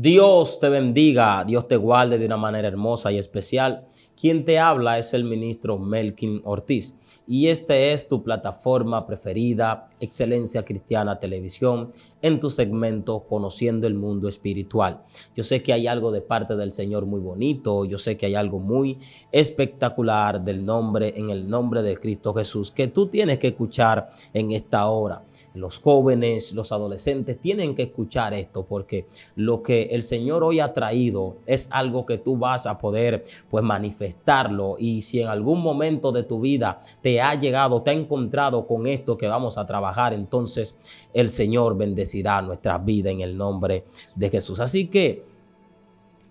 Dios te bendiga, Dios te guarde de una manera hermosa y especial. Quien te habla es el ministro Melkin Ortiz y este es tu plataforma preferida, Excelencia Cristiana Televisión, en tu segmento Conociendo el Mundo Espiritual. Yo sé que hay algo de parte del Señor muy bonito, yo sé que hay algo muy espectacular en el nombre de Cristo Jesús que tú tienes que escuchar en esta hora. Los jóvenes, los adolescentes tienen que escuchar esto porque lo que el Señor hoy ha traído es algo que tú vas a poder manifestarlo, y si en algún momento de tu vida te ha llegado, te ha encontrado con esto que vamos a trabajar, entonces el Señor bendecirá nuestra vida en el nombre de Jesús. Así que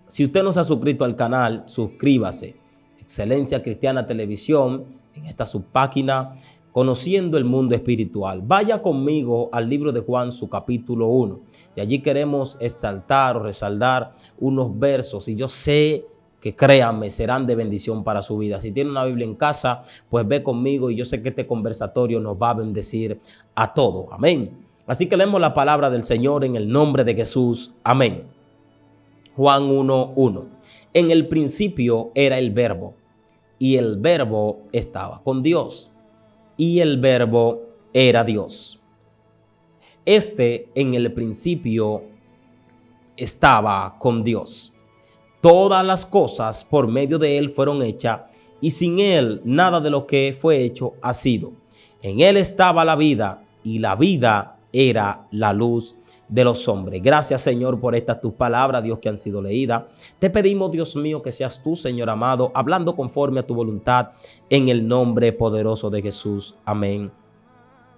si usted no se ha suscrito al canal, suscríbase. Excelencia Cristiana Televisión, en esta subpágina Conociendo el Mundo Espiritual. Vaya conmigo al libro de Juan, su capítulo 1. Y allí queremos exaltar o resaltar unos versos. Y yo sé que, créanme, serán de bendición para su vida. Si tiene una Biblia en casa, pues ve conmigo y yo sé que este conversatorio nos va a bendecir a todos. Amén. Así que leemos la palabra del Señor en el nombre de Jesús. Amén. Juan 1:1. En el principio era el Verbo, y el Verbo estaba con Dios, y el Verbo era Dios. En el principio estaba con Dios. Todas las cosas por medio de Él fueron hechas, y sin Él nada de lo que fue hecho ha sido. En Él estaba la vida, y la vida era la luz de los hombres. Gracias, Señor, por estas tus palabras, Dios, que han sido leídas. Te pedimos, Dios mío, que seas tú, Señor amado, hablando conforme a tu voluntad, en el nombre poderoso de Jesús. Amén.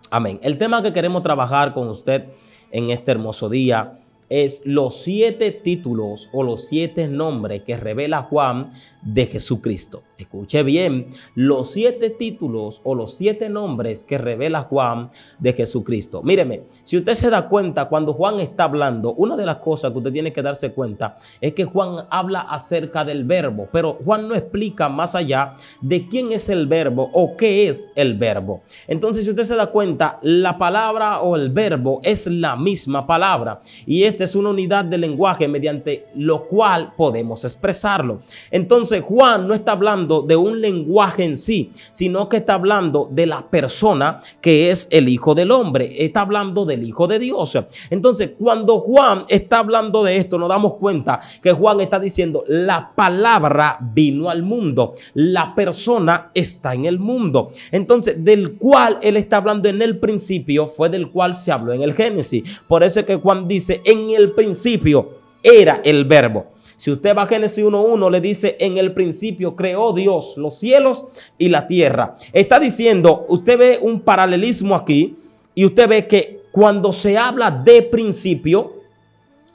Amén. El tema que queremos trabajar con usted en este hermoso día es los 7 títulos o los 7 nombres que revela Juan de Jesucristo. Escuche bien, los 7 títulos o los 7 nombres que revela Juan de Jesucristo. Míreme, si usted se da cuenta cuando Juan está hablando, una de las cosas que usted tiene que darse cuenta es que Juan habla acerca del verbo, pero Juan no explica más allá de quién es el verbo o qué es el verbo. Entonces, si usted se da cuenta, la palabra o el verbo es la misma palabra, y esta es una unidad de lenguaje mediante lo cual podemos expresarlo. Entonces, Juan no está hablando de un lenguaje en sí, sino que está hablando de la persona que es el Hijo del Hombre, está hablando del Hijo de Dios. Entonces, cuando Juan está hablando de esto, nos damos cuenta que Juan está diciendo: la palabra vino al mundo, la persona está en el mundo. Entonces, del cual él está hablando en el principio fue del cual se habló en el Génesis. Por eso es que Juan dice: en el principio era el verbo. Si usted va a Génesis 1:1, le dice: en el principio creó Dios los cielos y la tierra. Está diciendo, usted ve un paralelismo aquí, y usted ve que cuando se habla de principio,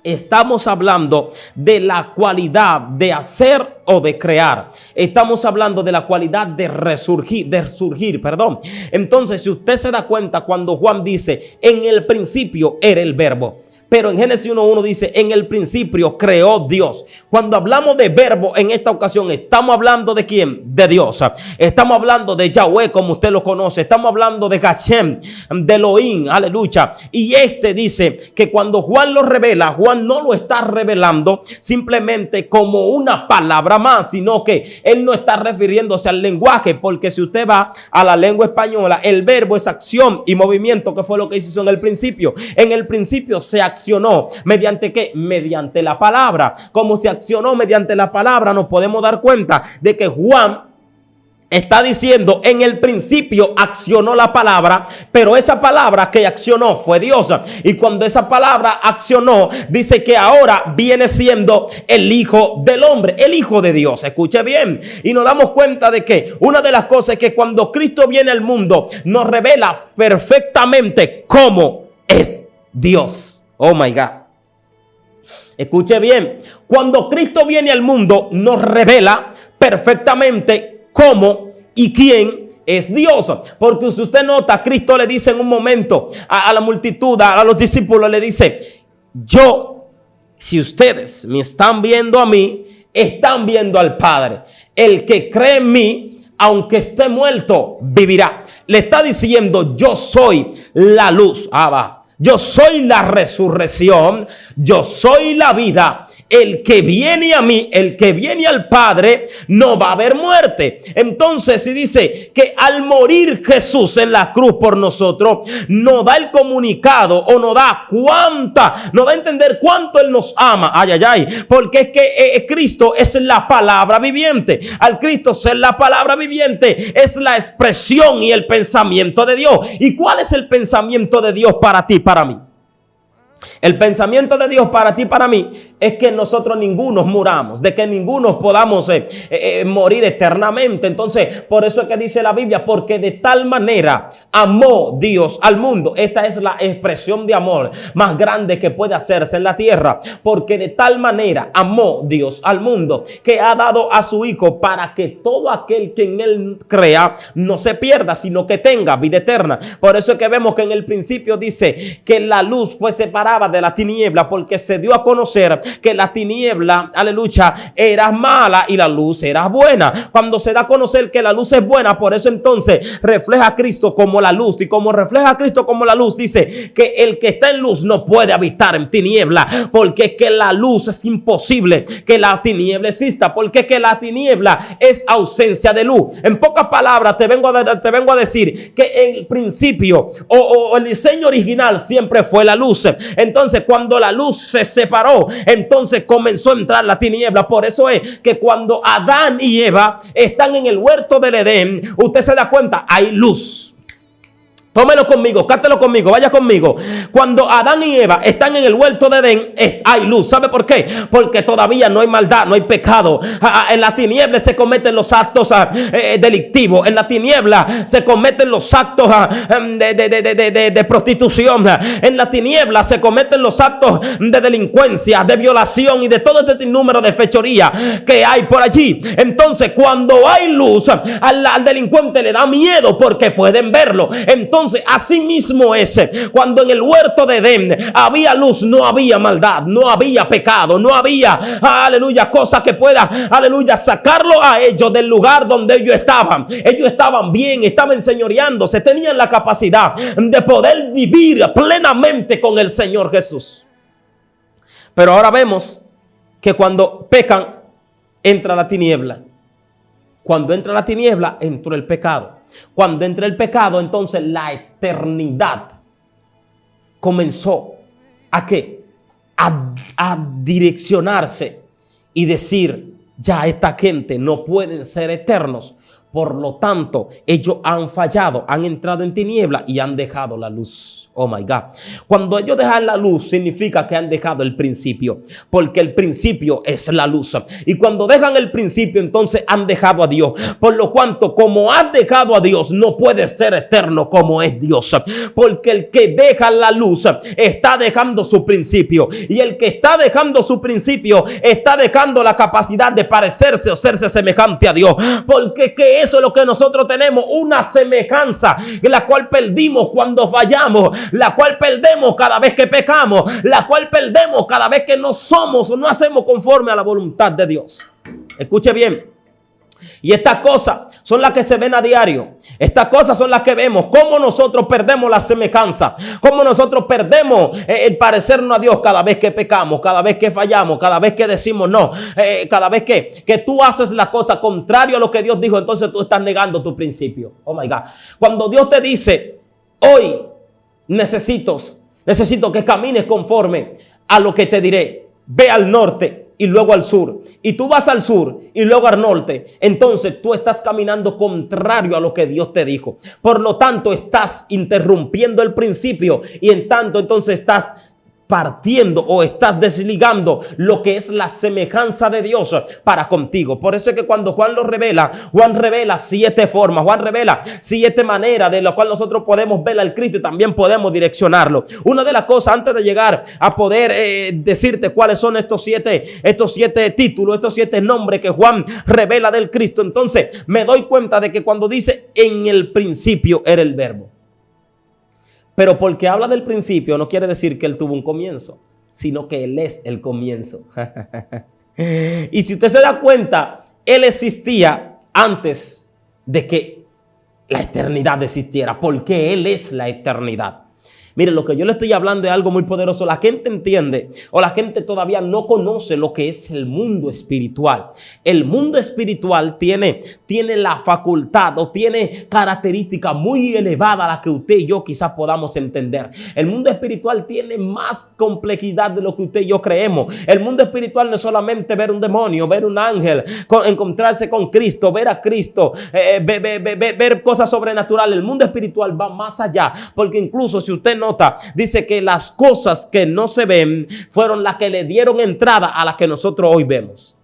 estamos hablando de la cualidad de hacer o de crear. Estamos hablando de la cualidad de surgir. Entonces, si usted se da cuenta, cuando Juan dice: en el principio era el verbo, pero en Génesis 1:1 dice: en el principio creó Dios. Cuando hablamos de verbo en esta ocasión, estamos hablando de ¿quién? De Dios. Estamos hablando de Yahweh, como usted lo conoce. Estamos hablando de Hashem, de Elohim, aleluya. Y dice que cuando Juan lo revela, Juan no lo está revelando simplemente como una palabra más, sino que él no está refiriéndose al lenguaje, porque si usted va a la lengua española, el verbo es acción y movimiento, que fue lo que hizo en el principio. En el principio se accionó. ¿Mediante qué? Mediante la palabra. Como se accionó mediante la palabra, nos podemos dar cuenta de que Juan está diciendo: en el principio accionó la palabra, pero esa palabra que accionó fue Dios. Y cuando esa palabra accionó, dice que ahora viene siendo el Hijo del Hombre, el Hijo de Dios. Escuche bien. Y nos damos cuenta de que una de las cosas es que cuando Cristo viene al mundo, nos revela perfectamente cómo es Dios. Oh my God. Escuche bien. Cuando Cristo viene al mundo, nos revela perfectamente cómo y quién es Dios. Porque si usted nota, Cristo le dice en un momento a la multitud, a los discípulos, le dice: si ustedes me están viendo a mí, están viendo al Padre. El que cree en mí, aunque esté muerto, vivirá. Le está diciendo: yo soy la luz. Yo soy la resurrección, yo soy la vida. El que viene a mí, el que viene al Padre, no va a haber muerte. Entonces, si dice que al morir Jesús en la cruz por nosotros, nos da el comunicado o nos da a entender cuánto Él nos ama. Ay, ay, ay. Porque es que Cristo es la palabra viviente. Al Cristo ser la palabra viviente es la expresión y el pensamiento de Dios. ¿Y cuál es el pensamiento de Dios para ti, para mí? El pensamiento de Dios para ti y para mí es que nosotros ninguno muramos, de que ninguno podamos morir eternamente. Entonces, por eso es que dice la Biblia, porque de tal manera amó Dios al mundo. Esta es la expresión de amor más grande que puede hacerse en la tierra. Porque de tal manera amó Dios al mundo, que ha dado a su Hijo para que todo aquel que en Él crea no se pierda, sino que tenga vida eterna. Por eso es que vemos que en el principio dice que la luz fue separada de la tiniebla, porque se dio a conocer que la tiniebla, aleluya, era mala y la luz era buena. Cuando se da a conocer que la luz es buena, por eso entonces refleja a Cristo como la luz, y como refleja a Cristo como la luz, dice que el que está en luz no puede habitar en tiniebla, porque es que la luz es imposible que la tiniebla exista, porque es que la tiniebla es ausencia de luz. En pocas palabras te vengo a decir que el principio o el diseño original siempre fue la luz. Entonces, cuando la luz se separó, entonces comenzó a entrar la tiniebla. Por eso es que cuando Adán y Eva están en el huerto del Edén, usted se da cuenta, hay luz. Tómelo conmigo, cátelo conmigo, vaya conmigo. Cuando Adán y Eva están en el huerto de Edén, hay luz. ¿Sabe por qué? Porque todavía no hay maldad, no hay pecado. En la tiniebla se cometen los actos delictivos. En la tiniebla se cometen los actos de prostitución. En la tiniebla se cometen los actos de delincuencia, de violación y de todo este número de fechoría que hay por allí. Entonces, cuando hay luz, al delincuente le da miedo porque pueden verlo. Entonces, así mismo es. Cuando en el huerto de Edén había luz, no había maldad, no había pecado, no había, aleluya, cosas que pueda, aleluya, sacarlo a ellos del lugar donde ellos estaban. Ellos estaban bien, estaban enseñoreándose, tenían la capacidad de poder vivir plenamente con el Señor Jesús. Pero ahora vemos que cuando pecan, entra la tiniebla. Cuando entra la tiniebla, entró el pecado. Cuando entra el pecado, entonces la eternidad comenzó ¿a qué? A direccionarse y decir, ya esta gente no pueden ser eternos. Por lo tanto, ellos han fallado, han entrado en tiniebla y han dejado la luz. Oh my God. Cuando ellos dejan la luz, significa que han dejado el principio, porque el principio es la luz. Y cuando dejan el principio, entonces han dejado a Dios. Por lo cuanto, como has dejado a Dios, no puede ser eterno como es Dios. Porque el que deja la luz está dejando su principio. Y el que está dejando su principio está dejando la capacidad de parecerse o serse semejante a Dios. Porque que eso es lo que nosotros tenemos, una semejanza, la cual perdimos cuando fallamos, la cual perdemos cada vez que pecamos, la cual perdemos cada vez que no somos o no hacemos conforme a la voluntad de Dios. Escuche bien. Y estas cosas son las que se ven a diario. Estas cosas son las que vemos. Cómo nosotros perdemos la semejanza. Cómo nosotros perdemos el parecernos a Dios cada vez que pecamos, cada vez que fallamos, cada vez que decimos no. Cada vez que tú haces las cosas contrario a lo que Dios dijo, entonces tú estás negando tu principio. Oh my God. Cuando Dios te dice, hoy necesito que camines conforme a lo que te diré. Ve al norte y luego al sur, y tú vas al sur y luego al norte, entonces tú estás caminando contrario a lo que Dios te dijo. Por lo tanto, estás interrumpiendo el principio y en tanto entonces estás partiendo o estás desligando lo que es la semejanza de Dios para contigo. Por eso es que cuando Juan revela 7 formas, Juan revela 7 maneras de las cuales nosotros podemos ver al Cristo y también podemos direccionarlo. Una de las cosas, antes de llegar a poder decirte cuáles son estos siete títulos, estos 7 nombres que Juan revela del Cristo, entonces me doy cuenta de que cuando dice en el principio era el verbo. Pero porque habla del principio no quiere decir que él tuvo un comienzo, sino que él es el comienzo. Y si usted se da cuenta, él existía antes de que la eternidad existiera, porque él es la eternidad. Mire, lo que yo le estoy hablando es algo muy poderoso. La gente entiende o la gente todavía no conoce lo que es el mundo espiritual. El mundo espiritual tiene la facultad o tiene características muy elevadas a las que usted y yo quizás podamos entender. El mundo espiritual tiene más complejidad de lo que usted y yo creemos. El mundo espiritual no es solamente ver un demonio, ver un ángel, encontrarse con Cristo, ver a Cristo, ver cosas sobrenaturales. El mundo espiritual va más allá, porque incluso si usted nota, dice que las cosas que no se ven fueron las que le dieron entrada a las que nosotros hoy vemos.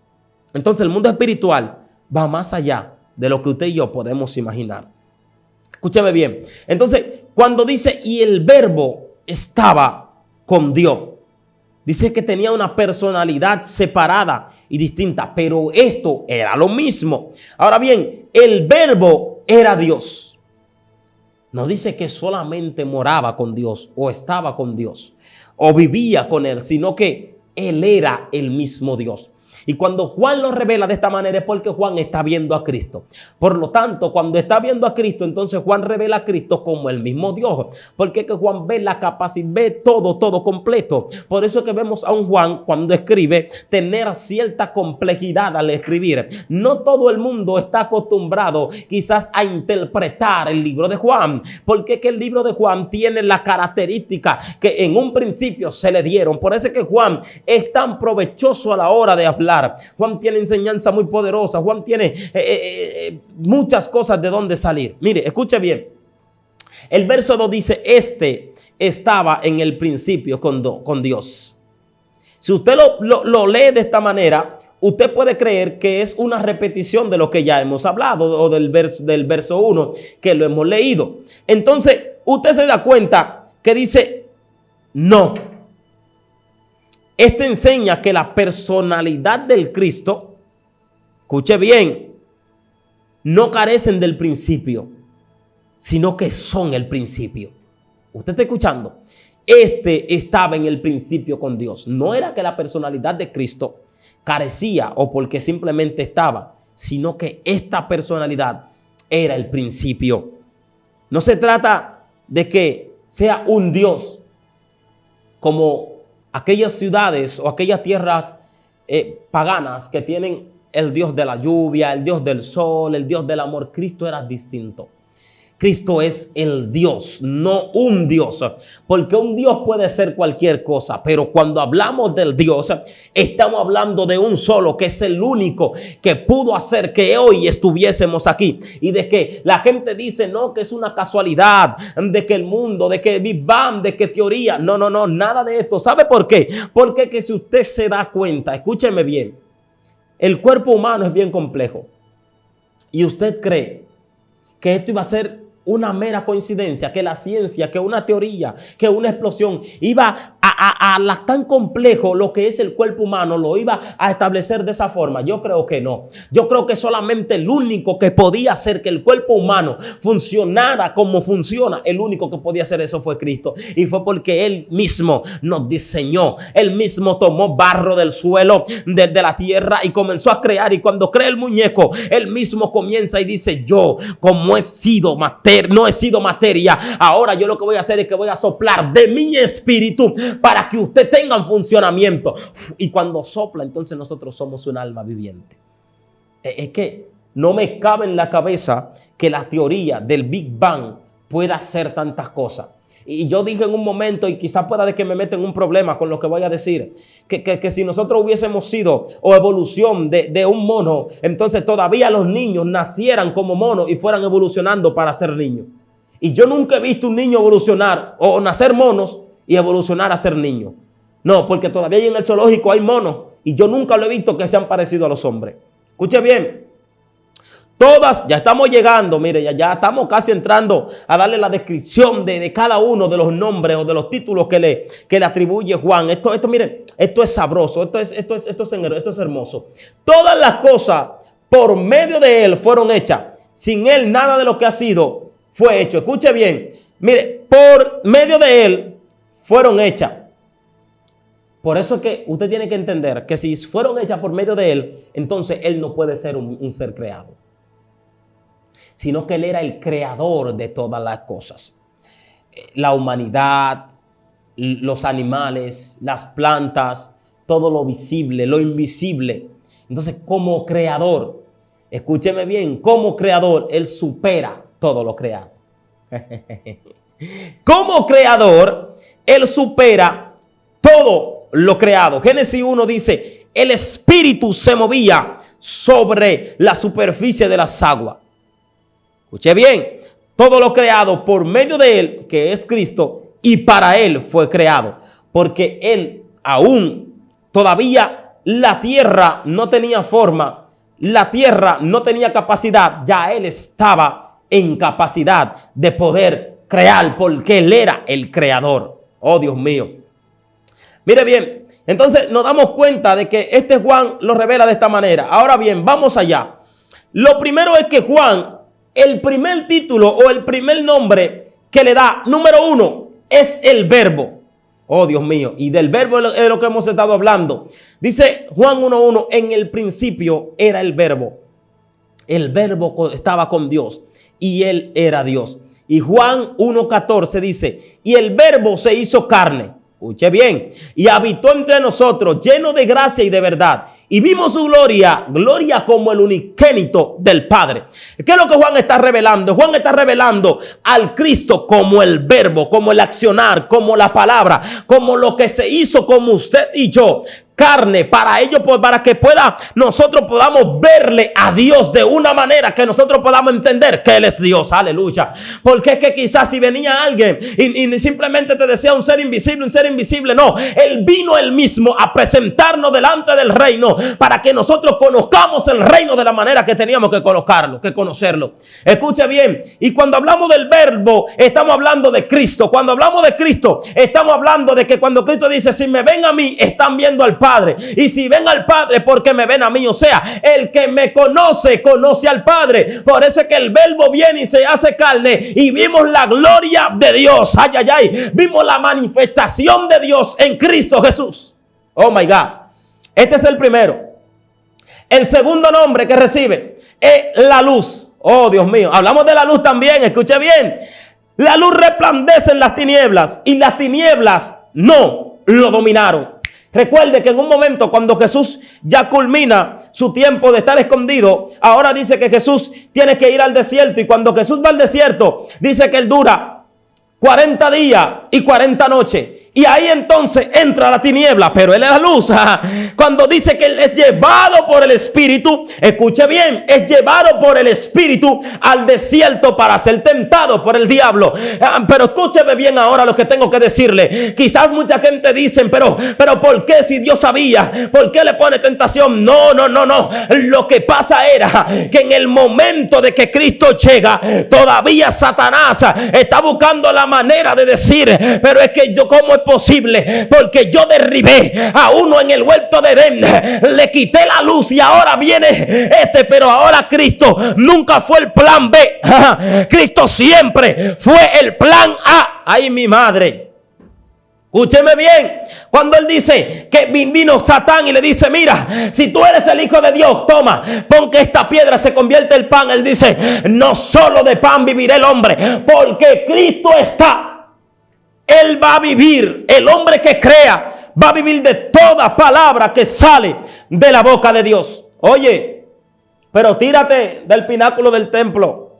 Entonces el mundo espiritual va más allá de lo que usted y yo podemos imaginar. Escúcheme bien. Entonces, cuando dice y el verbo estaba con Dios, dice que tenía una personalidad separada y distinta, pero esto era lo mismo. Ahora bien, el verbo era Dios. No dice que solamente moraba con Dios o estaba con Dios o vivía con él, sino que él era el mismo Dios. Y cuando Juan lo revela de esta manera es porque Juan está viendo a Cristo. Por lo tanto, cuando está viendo a Cristo, entonces Juan revela a Cristo como el mismo Dios. Porque es que Juan ve la capacidad, ve todo completo. Por eso es que vemos a un Juan cuando escribe tener cierta complejidad al escribir. No todo el mundo está acostumbrado quizás a interpretar el libro de Juan. Porque es que el libro de Juan tiene la característica que en un principio se le dieron. Por eso es que Juan es tan provechoso a la hora de hablar. Juan tiene enseñanza muy poderosa. Juan tiene muchas cosas de dónde salir. Mire, escuche bien. El verso 2 dice, este estaba en el principio con Dios. Si usted lo lee de esta manera, usted puede creer que es una repetición de lo que ya hemos hablado o del verso 1 que lo hemos leído. Entonces, usted se da cuenta que dice, no. Este enseña que la personalidad del Cristo, escuche bien, no carecen del principio, sino que son el principio. ¿Usted está escuchando? Este estaba en el principio con Dios. No era que la personalidad de Cristo carecía o porque simplemente estaba, sino que esta personalidad era el principio. No se trata de que sea un Dios como aquellas ciudades o aquellas tierras paganas que tienen el Dios de la lluvia, el Dios del sol, el Dios del amor. Cristo era distinto. Cristo es el Dios, no un Dios, porque un Dios puede ser cualquier cosa, pero cuando hablamos del Dios, estamos hablando de un solo, que es el único que pudo hacer que hoy estuviésemos aquí. Y de que la gente dice, no, que es una casualidad, de que el mundo, de que Big Bang, de que teoría. No, nada de esto. ¿Sabe por qué? Porque que si usted se da cuenta, escúcheme bien, el cuerpo humano es bien complejo. Y usted cree que esto iba a ser una mera coincidencia, que la ciencia, que una teoría, que una explosión iba a tan complejo lo que es el cuerpo humano, lo iba a establecer de esa forma. Yo creo que no. Yo creo que solamente el único que podía hacer que el cuerpo humano funcionara como funciona, el único que podía hacer eso fue Cristo. Y fue porque Él mismo nos diseñó. Él mismo tomó barro del suelo, de la tierra, y comenzó a crear. Y cuando crea el muñeco, Él mismo comienza y dice, yo, como no he sido materia, ahora yo lo que voy a hacer es que voy a soplar de mi espíritu para que usted tenga un funcionamiento. Y cuando sopla, entonces nosotros somos un alma viviente. Es que no me cabe en la cabeza que la teoría del Big Bang pueda hacer tantas cosas. Y yo dije en un momento, y quizás pueda de que me meta en un problema con lo que voy a decir, que si nosotros hubiésemos sido o evolución de un mono, entonces todavía los niños nacieran como monos y fueran evolucionando para ser niños. Y yo nunca he visto un niño evolucionar o nacer monos y evolucionar a ser niños. No, porque todavía en el zoológico hay monos y yo nunca lo he visto que sean parecidos a los hombres. Escuche bien. Todas, ya estamos llegando, mire, ya estamos casi entrando a darle la descripción de cada uno de los nombres o de los títulos que le atribuye Juan. Esto, mire, esto es sabroso, esto es hermoso. Todas las cosas por medio de Él fueron hechas. Sin Él nada de lo que ha sido fue hecho. Escuche bien, mire, por medio de Él fueron hechas. Por eso es que usted tiene que entender que si fueron hechas por medio de Él, entonces Él no puede ser un ser creado, sino que Él era el creador de todas las cosas. la humanidad, los animales, las plantas, todo lo visible, lo invisible. Entonces, como creador, escúcheme bien, como creador, Él supera todo lo creado. Como creador, Él supera todo lo creado. Génesis 1 dice, el Espíritu se movía sobre la superficie de las aguas. Escuche bien, todo lo creado por medio de Él, que es Cristo, y para Él fue creado. Porque Él aún, todavía la tierra no tenía forma, la tierra no tenía capacidad, ya Él estaba en capacidad de poder crear, porque Él era el creador. Oh, Dios mío. Mire bien, entonces nos damos cuenta de que este Juan lo revela de esta manera. Ahora bien, vamos allá. Lo primero es que Juan, el primer título o el primer nombre que le da, número 1, es el Verbo. Oh, Dios mío. Y del Verbo es lo que hemos estado hablando. Dice Juan 1:1, en el principio era el Verbo. El Verbo estaba con Dios y Él era Dios. Y Juan 1:14 dice, y el Verbo se hizo carne. Escuche bien, y habitó entre nosotros, lleno de gracia y de verdad. Y vimos su gloria, gloria como el unigénito del Padre. ¿Qué es lo que Juan está revelando? Juan está revelando al Cristo como el Verbo, como el accionar, como la palabra, como lo que se hizo como usted y yo. Carne para ello, para que nosotros podamos verle a Dios de una manera que nosotros podamos entender que Él es Dios. Aleluya. Porque es que quizás si venía alguien y simplemente te decía un ser invisible, no. Él vino Él mismo a presentarnos delante del reino para que nosotros conozcamos el reino de la manera que teníamos que conocerlo. Escuche bien. Y cuando hablamos del Verbo, estamos hablando de Cristo. Cuando hablamos de Cristo, estamos hablando de que cuando Cristo dice, si me ven a mí, están viendo al Padre, y si ven al Padre, porque me ven a mí. O sea, el que me conoce, conoce al Padre. Por eso es que el Verbo viene y se hace carne, y vimos la gloria de Dios. Ay, ay, ay. Vimos la manifestación de Dios en Cristo Jesús. Oh my God. Este es el primero. El segundo nombre que recibe es la luz. Oh, Dios mío. Hablamos de la luz también. Escuche bien. La luz resplandece en las tinieblas, y las tinieblas no lo dominaron. Recuerde que en un momento cuando Jesús ya culmina su tiempo de estar escondido, ahora dice que Jesús tiene que ir al desierto, y cuando Jesús va al desierto, dice que Él dura 40 días y 40 noches. Y ahí entonces entra la tiniebla, pero Él es la luz. Cuando dice que Él es llevado por el Espíritu, escuche bien, es llevado por el Espíritu al desierto para ser tentado por el diablo. Pero escúcheme bien ahora lo que tengo que decirle. Quizás mucha gente dice, pero ¿por qué si Dios sabía? ¿Por qué le pone tentación? No. Lo que pasa era que en el momento de que Cristo llega, todavía Satanás está buscando la manera de decir, pero es que ¿cómo es posible? Porque yo derribé a uno en el huerto de Edén, le quité la luz y ahora viene pero ahora Cristo nunca fue el plan B. Cristo siempre fue el plan A. Ay, mi madre. Escúcheme bien, cuando Él dice que vino Satán y le dice, mira, si tú eres el Hijo de Dios, toma, pon que esta piedra se convierta en pan. Él dice, no solo de pan vivirá el hombre, porque Cristo está. Él va a vivir, el hombre que crea, va a vivir de toda palabra que sale de la boca de Dios. Oye, pero tírate del pináculo del templo.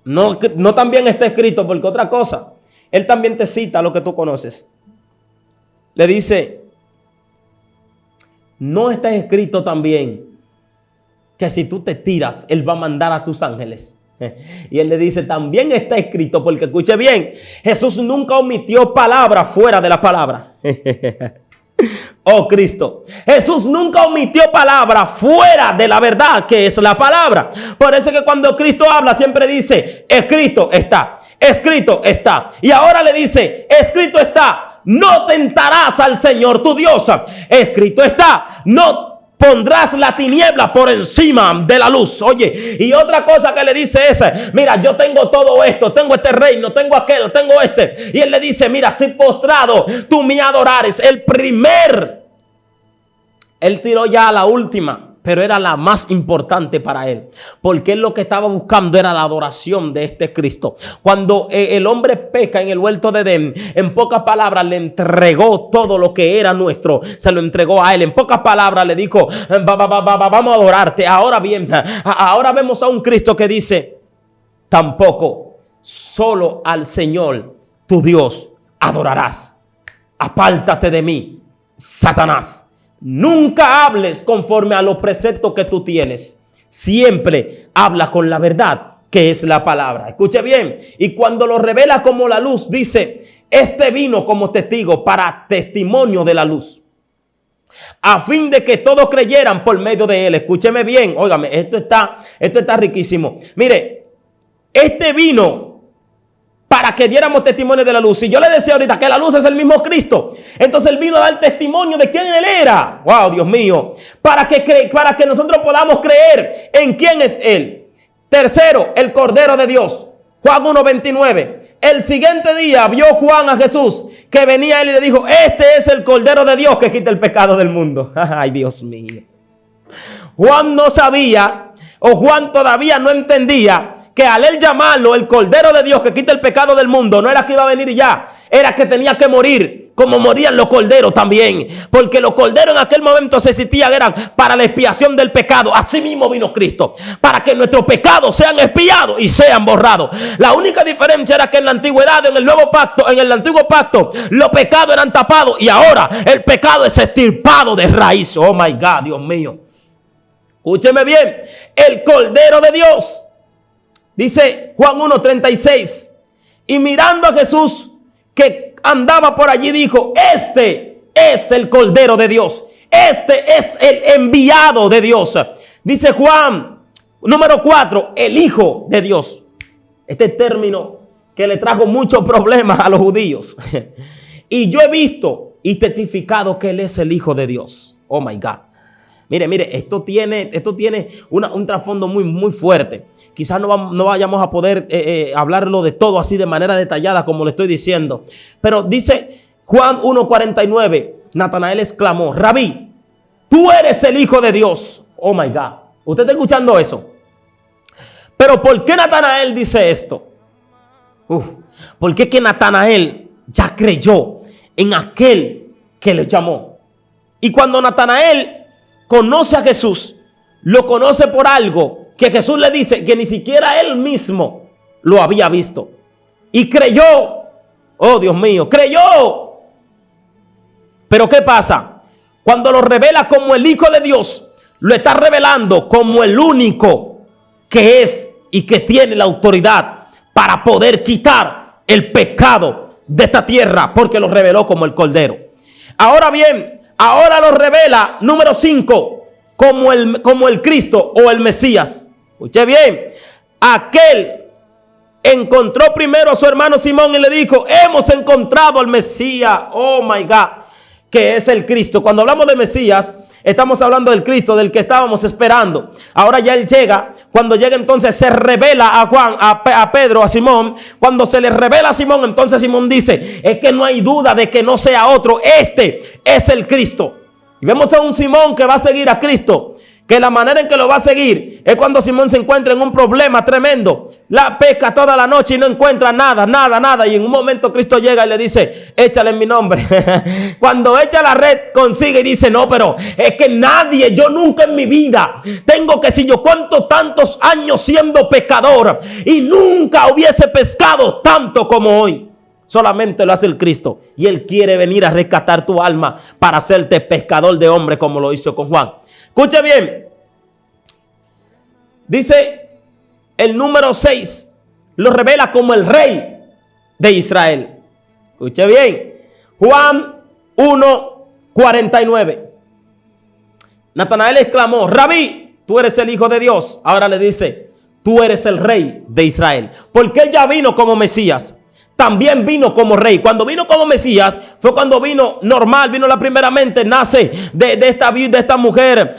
No también está escrito, porque otra cosa, Él también te cita lo que tú conoces. Le dice, no está escrito también que si tú te tiras, Él va a mandar a sus ángeles. Y Él le dice, también está escrito, porque escuche bien, Jesús nunca omitió palabra fuera de la palabra. Oh, Cristo. Jesús nunca omitió palabra fuera de la verdad, que es la palabra. Por eso es que cuando Cristo habla siempre dice, escrito está, escrito está. Y ahora le dice, escrito está, no tentarás al Señor tu Dios. Escrito está, no pondrás la tiniebla por encima de la luz. Oye, y otra cosa que le dice es, mira, yo tengo todo esto, tengo este reino, tengo aquel, tengo este. Y Él le dice, mira, si postrado tú me adorares. Él tiró ya a la última. pero era la más importante para él, porque él lo que estaba buscando era la adoración de este Cristo. Cuando el hombre peca en el huerto de Edén, en pocas palabras le entregó todo lo que era nuestro, se lo entregó a él. En pocas palabras le dijo, vamos a adorarte. Ahora bien, ahora vemos a un Cristo que dice, tampoco, solo al Señor tu Dios adorarás. Apártate de mí, Satanás. Nunca hables conforme a los preceptos que tú tienes. Siempre habla con la verdad, que es la palabra. Escuche bien. Y cuando lo revela como la luz, dice, este vino como testigo para testimonio de la luz, a fin de que todos creyeran por medio de él. Escúcheme bien. Óigame, esto está riquísimo. Mire, este vino para que diéramos testimonio de la luz. Si yo le decía ahorita que la luz es el mismo Cristo, entonces él vino a dar testimonio de quién él era. Wow, Dios mío. Para que nosotros podamos creer en quién es él. Tercero, el Cordero de Dios. Juan 1:29. El siguiente día vio Juan a Jesús que venía a él y le dijo, este es el Cordero de Dios que quita el pecado del mundo. Ay, Dios mío. Juan no sabía, o Juan todavía no entendía, que al él llamarlo el Cordero de Dios que quita el pecado del mundo, no era que iba a venir ya, era que tenía que morir, como morían los corderos también, porque los corderos en aquel momento se existían, eran para la expiación del pecado. Así mismo vino Cristo, para que nuestros pecados sean expiados y sean borrados. La única diferencia era que en la antigüedad, en el antiguo pacto, los pecados eran tapados, y ahora el pecado es extirpado de raíz. Oh my God, Dios mío. Escúcheme bien, el Cordero de Dios. Dice Juan 1:36, y mirando a Jesús que andaba por allí, dijo, este es el Cordero de Dios, este es el enviado de Dios. Dice Juan número 4, el Hijo de Dios. Este término que le trajo muchos problemas a los judíos. Y yo he visto y testificado que él es el Hijo de Dios. Oh my God. Mire, esto tiene un trasfondo muy fuerte. Quizás no vayamos a poder hablarlo de todo así de manera detallada como le estoy diciendo. Pero dice Juan 1:49, Natanael exclamó, Rabí, tú eres el Hijo de Dios. Oh my God. ¿Usted está escuchando eso? Pero ¿por qué Natanael dice esto? Porque es que Natanael ya creyó en aquel que le llamó. Y cuando Natanael conoce a Jesús, lo conoce por algo que Jesús le dice que ni siquiera él mismo lo había visto. Y creyó. Oh, Dios mío, creyó. Pero ¿qué pasa? Cuando lo revela como el Hijo de Dios, lo está revelando como el único que es y que tiene la autoridad para poder quitar el pecado de esta tierra, porque lo reveló como el Cordero. Ahora bien, ahora lo revela, número 5, como el Cristo o el Mesías. Escuche bien, aquel encontró primero a su hermano Simón y le dijo, hemos encontrado al Mesías, oh my God, que es el Cristo. Cuando hablamos de Mesías, estamos hablando del Cristo, del que estábamos esperando. Ahora ya él llega. Cuando llega, entonces se revela a Juan, a Pedro, a Simón. Cuando se le revela a Simón, entonces Simón dice, es que no hay duda de que no sea otro. Este es el Cristo. Y vemos a un Simón que va a seguir a Cristo, que la manera en que lo va a seguir es cuando Simón se encuentra en un problema tremendo. La pesca toda la noche y no encuentra nada. Y en un momento Cristo llega y le dice, échale en mi nombre. Cuando echa la red, consigue y dice, no, pero es que nadie, yo nunca en mi vida tengo que si yo cuánto tantos años siendo pescador y nunca hubiese pescado tanto como hoy. Solamente lo hace el Cristo. Y Él quiere venir a rescatar tu alma para hacerte pescador de hombres como lo hizo con Juan. Escuche bien. Dice el número 6. Lo revela como el Rey de Israel. Escuche bien. Juan 1:49. Natanael exclamó, Rabí, tú eres el Hijo de Dios. Ahora le dice, tú eres el Rey de Israel. Porque Él ya vino como Mesías. también vino como rey. Cuando vino como Mesías, fue cuando vino normal, vino la primeramente, nace de esta mujer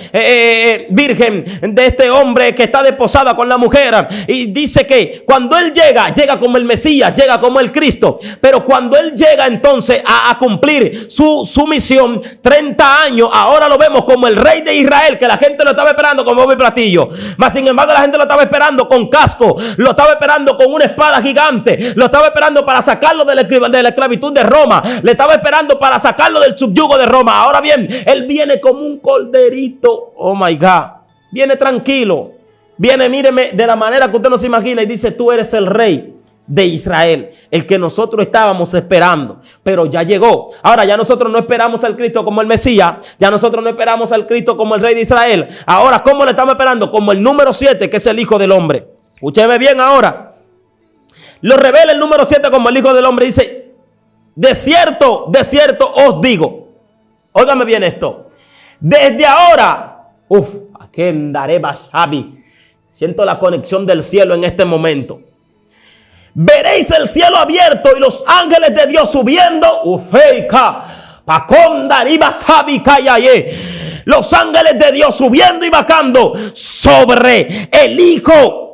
virgen, de este hombre que está desposada con la mujer. Y dice que cuando él llega como el Mesías, llega como el Cristo. Pero cuando él llega entonces a cumplir su misión, 30 años, ahora lo vemos como el rey de Israel, que la gente lo estaba esperando con bombo y platillo. Mas sin embargo la gente lo estaba esperando con casco, lo estaba esperando con una espada gigante, lo estaba esperando para sacarlo de la esclavitud de Roma, le estaba esperando para sacarlo del subyugo de Roma. Ahora bien, él viene como un corderito, oh my God, viene tranquilo, viene, míreme, de la manera que usted no se imagina, y dice: tú eres el rey de Israel, el que nosotros estábamos esperando, pero ya llegó. Ahora ya nosotros no esperamos al Cristo como el Mesías, ya nosotros no esperamos al Cristo como el rey de Israel. Ahora, ¿cómo le estamos esperando? Como el número 7, que es el Hijo del Hombre. Escúcheme bien ahora. Lo revela el número 7 como el Hijo del Hombre. Dice: de cierto os digo. Óigame bien esto. Desde ahora, aquí andaré Bashabi. Siento la conexión del cielo en este momento. Veréis el cielo abierto y los ángeles de Dios subiendo. Los ángeles de Dios subiendo y bajando sobre el Hijo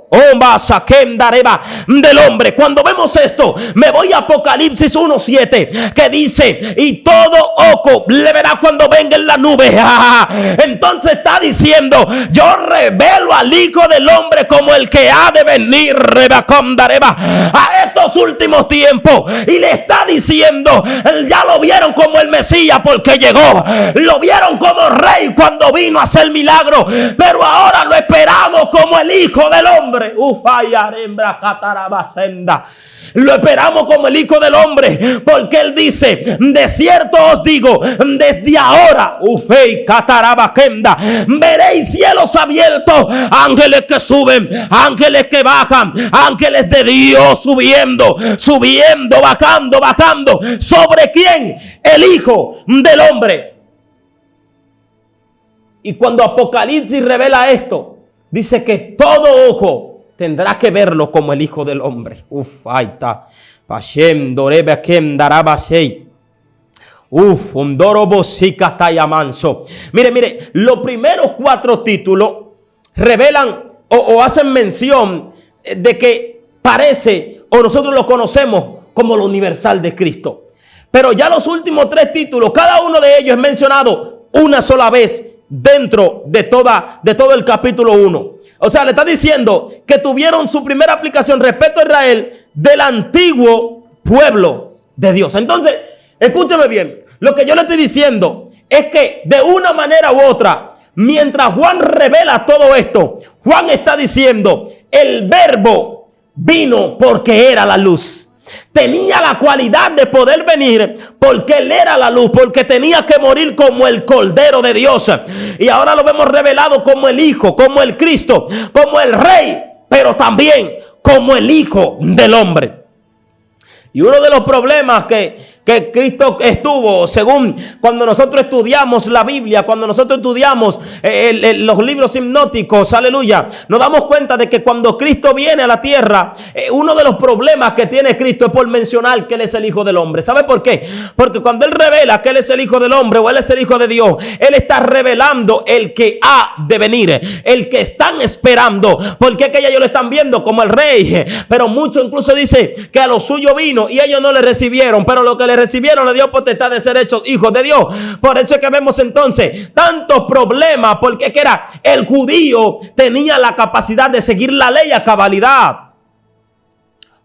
del hombre. Cuando vemos esto, me voy a Apocalipsis 1:7, que dice: y todo ojo le verá cuando venga en la nube. Entonces está diciendo: yo revelo al Hijo del Hombre como el que ha de venir a estos últimos tiempos. Y le está diciendo: ya lo vieron como el Mesías porque llegó, lo vieron como rey cuando vino a hacer milagro, pero ahora lo esperamos como el Hijo del Hombre. Lo esperamos como el Hijo del Hombre, porque él dice: de cierto os digo, desde ahora veréis cielos abiertos, ángeles que suben, ángeles que bajan, ángeles de Dios subiendo, bajando. ¿Sobre quién? El Hijo del Hombre. Y cuando Apocalipsis revela esto, dice que todo ojo tendrá que verlo como el Hijo del Hombre. Ahí está. Mire, los primeros 4 títulos revelan o hacen mención de que parece, o nosotros lo conocemos como lo universal de Cristo. Pero ya los últimos 3 títulos, cada uno de ellos es mencionado una sola vez dentro de todo el capítulo 1. O sea, le está diciendo que tuvieron su primera aplicación respecto a Israel del antiguo pueblo de Dios. Entonces, escúcheme bien, lo que yo le estoy diciendo es que de una manera u otra, mientras Juan revela todo esto, Juan está diciendo: el Verbo vino porque era la luz. Tenía la cualidad de poder venir porque él era la luz, porque tenía que morir como el Cordero de Dios. Y ahora lo vemos revelado como el Hijo, como el Cristo, como el Rey, pero también como el Hijo del Hombre. Y uno de los problemas que Cristo estuvo, según cuando nosotros estudiamos la Biblia, cuando nosotros estudiamos los libros hipnóticos, aleluya, nos damos cuenta de que cuando Cristo viene a la tierra, uno de los problemas que tiene Cristo es por mencionar que Él es el Hijo del Hombre. ¿Sabe por qué? Porque cuando Él revela que Él es el Hijo del Hombre o Él es el Hijo de Dios, Él está revelando el que ha de venir, el que están esperando, porque es que ellos lo están viendo como el Rey, pero muchos incluso dicen que a lo suyo vino y ellos no le recibieron, pero lo que le recibieron le dio potestad de ser hechos hijos de Dios. Por eso es que vemos entonces tantos problemas, porque que era el judío tenía la capacidad de seguir la ley a cabalidad.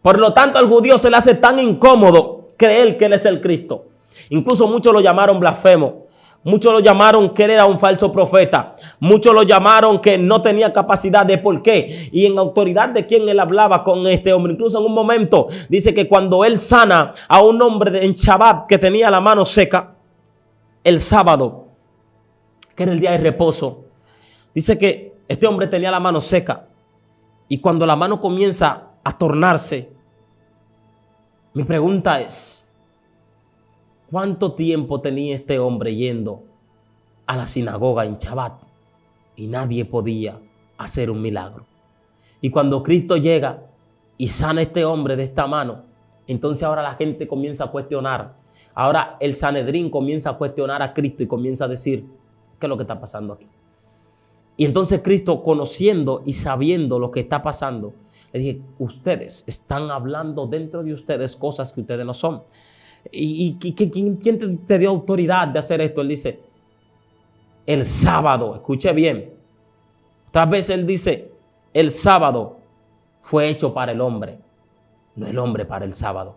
Por lo tanto, al judío se le hace tan incómodo creer que Él es el Cristo. Incluso muchos lo llamaron blasfemo. Muchos lo llamaron que él era un falso profeta. Muchos lo llamaron que no tenía capacidad de por qué. Y en autoridad de quién él hablaba con este hombre. Incluso en un momento dice que cuando él sana a un hombre en Shabbat que tenía la mano seca, el sábado, que era el día de reposo, dice que este hombre tenía la mano seca. Y cuando la mano comienza a tornarse, mi pregunta es: ¿cuánto tiempo tenía este hombre yendo a la sinagoga en Shabbat y nadie podía hacer un milagro? Y cuando Cristo llega y sana a este hombre de esta mano, Entonces ahora la gente comienza a cuestionar. Ahora el Sanedrín comienza a cuestionar a Cristo y comienza a decir, ¿qué es lo que está pasando aquí? Y entonces Cristo, conociendo y sabiendo lo que está pasando, le dije, ustedes están hablando dentro de ustedes cosas que ustedes no son. ¿Y quién te dio autoridad de hacer esto? Él dice, el sábado, escuche bien. Otras veces él dice, el sábado fue hecho para el hombre, no el hombre para el sábado.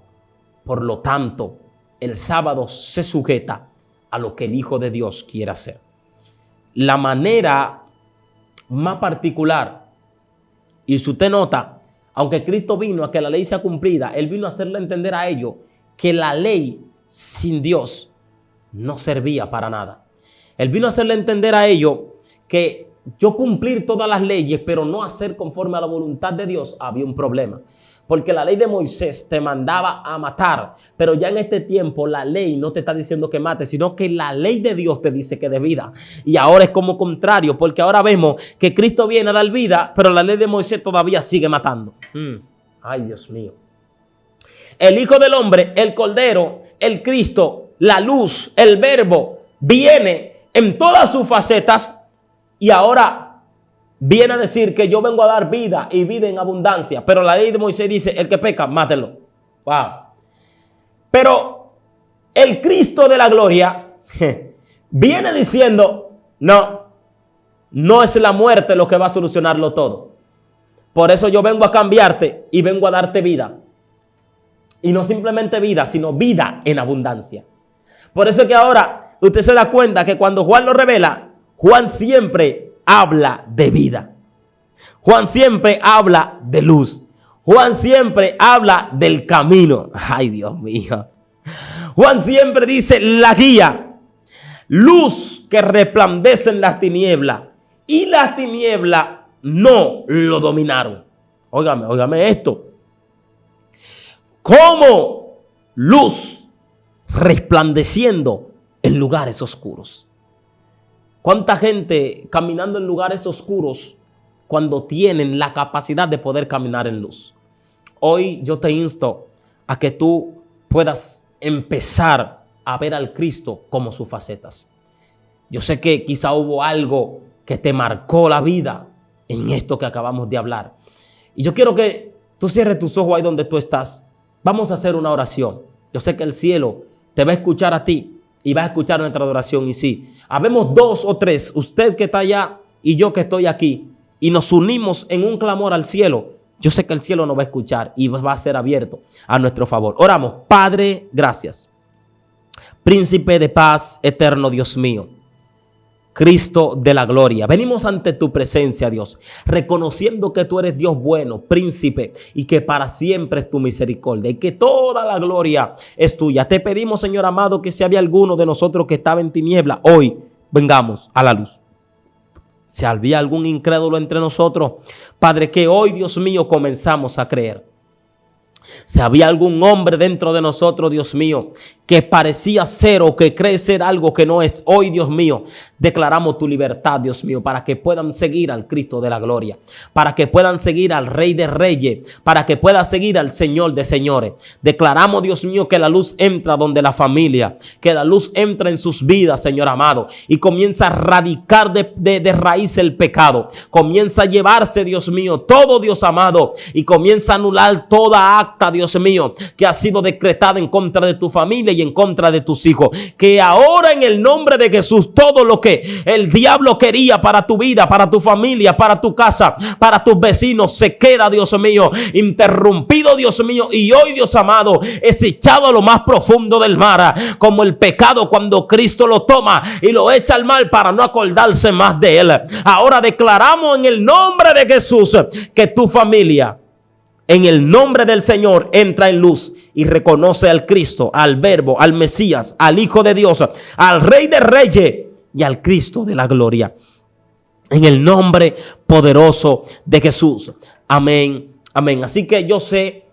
Por lo tanto, el sábado se sujeta a lo que el Hijo de Dios quiere hacer. La manera más particular, y si usted nota, aunque Cristo vino a que la ley sea cumplida, Él vino a hacerle entender a ellos que la ley sin Dios no servía para nada. Él vino a hacerle entender a ellos que yo cumplir todas las leyes, pero no hacer conforme a la voluntad de Dios, había un problema. Porque la ley de Moisés te mandaba a matar, pero ya en este tiempo la ley no te está diciendo que mates, sino que la ley de Dios te dice que de vida. Y ahora es como contrario, porque ahora vemos que Cristo viene a dar vida, pero la ley de Moisés todavía sigue matando. Ay, Dios mío. El Hijo del Hombre, el Cordero, el Cristo, la luz, el Verbo, viene en todas sus facetas y ahora viene a decir que yo vengo a dar vida y vida en abundancia. Pero la ley de Moisés dice, el que peca, mátenlo. Wow. Pero el Cristo de la gloria viene diciendo, no es la muerte lo que va a solucionarlo todo. Por eso yo vengo a cambiarte y vengo a darte vida. Y no simplemente vida, sino vida en abundancia. Por eso es que ahora usted se da cuenta que cuando Juan lo revela, Juan siempre habla de vida. Juan siempre habla de luz. Juan siempre habla del camino. Ay, Dios mío. Juan siempre dice la guía. Luz que resplandece en las tinieblas. Y las tinieblas no lo dominaron. Óigame esto. Como luz resplandeciendo en lugares oscuros. ¿Cuánta gente caminando en lugares oscuros cuando tienen la capacidad de poder caminar en luz? Hoy yo te insto a que tú puedas empezar a ver al Cristo como sus facetas. Yo sé que quizá hubo algo que te marcó la vida en esto que acabamos de hablar. Y yo quiero que tú cierres tus ojos ahí donde tú estás. Vamos a hacer una oración. Yo sé que el cielo te va a escuchar a ti y va a escuchar nuestra adoración. Y sí, habemos 2 o 3, usted que está allá y yo que estoy aquí, y nos unimos en un clamor al cielo. Yo sé que el cielo nos va a escuchar y va a ser abierto a nuestro favor. Oramos. Padre, gracias. Príncipe de paz, eterno Dios mío. Cristo de la gloria, venimos ante tu presencia, Dios, reconociendo que tú eres Dios bueno, príncipe, y que para siempre es tu misericordia y que toda la gloria es tuya. Te pedimos, Señor amado, que si había alguno de nosotros que estaba en tiniebla, hoy vengamos a la luz. Si había algún incrédulo entre nosotros, Padre, que hoy, Dios mío, comenzamos a creer. Si había algún hombre dentro de nosotros, Dios mío, que parecía ser o que cree ser algo que no es, hoy, Dios mío, declaramos tu libertad, Dios mío, para que puedan seguir al Cristo de la gloria, para que puedan seguir al Rey de Reyes, para que puedan seguir al Señor de Señores. Declaramos, Dios mío, que la luz entra donde la familia, que la luz entra en sus vidas, Señor amado, y comienza a erradicar de raíz el pecado. Comienza a llevarse, Dios mío, todo, Dios amado, y comienza a anular toda acta, Dios mío, que ha sido decretada en contra de tu familia y en contra de tus hijos. Que ahora en el nombre de Jesús, todo lo que el diablo quería para tu vida, para tu familia, para tu casa, para tus vecinos, se queda, Dios mío, interrumpido, Dios mío, y hoy, Dios amado, es echado a lo más profundo del mar, como el pecado cuando Cristo lo toma y lo echa al mar para no acordarse más de él. Ahora declaramos en el nombre de Jesús que tu familia, en el nombre del Señor, entra en luz y reconoce al Cristo, al Verbo, al Mesías, al Hijo de Dios, al Rey de Reyes y al Cristo de la gloria. En el nombre poderoso de Jesús. Amén. Amén. Así que yo sé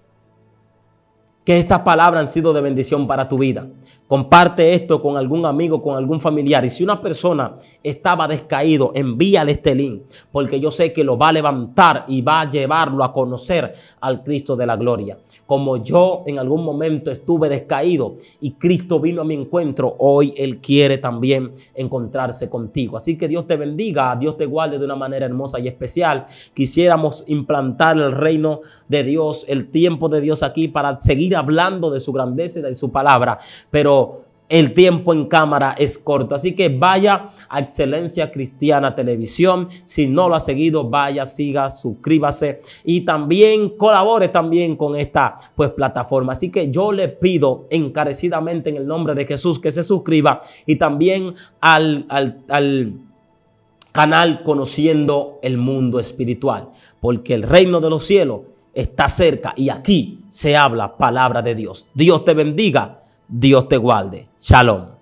que estas palabras han sido de bendición para tu vida. Comparte esto con algún amigo, con algún familiar. Y si una persona estaba descaído, envíale este link, porque yo sé que lo va a levantar y va a llevarlo a conocer al Cristo de la gloria. Como yo en algún momento estuve descaído y Cristo vino a mi encuentro, hoy Él quiere también encontrarse contigo. Así que Dios te bendiga, Dios te guarde de una manera hermosa y especial. Quisiéramos implantar el reino de Dios, el tiempo de Dios aquí para seguir hablando de su grandeza y de su palabra, pero el tiempo en cámara es corto. Así que vaya a Excelencia Cristiana Televisión. Si no lo ha seguido, vaya, siga, suscríbase y también colabore también con esta plataforma. Así que yo le pido encarecidamente en el nombre de Jesús que se suscriba y también al canal Conociendo el Mundo Espiritual, porque el reino de los cielos está cerca y aquí se habla palabra de Dios. Dios te bendiga, Dios te guarde. Shalom.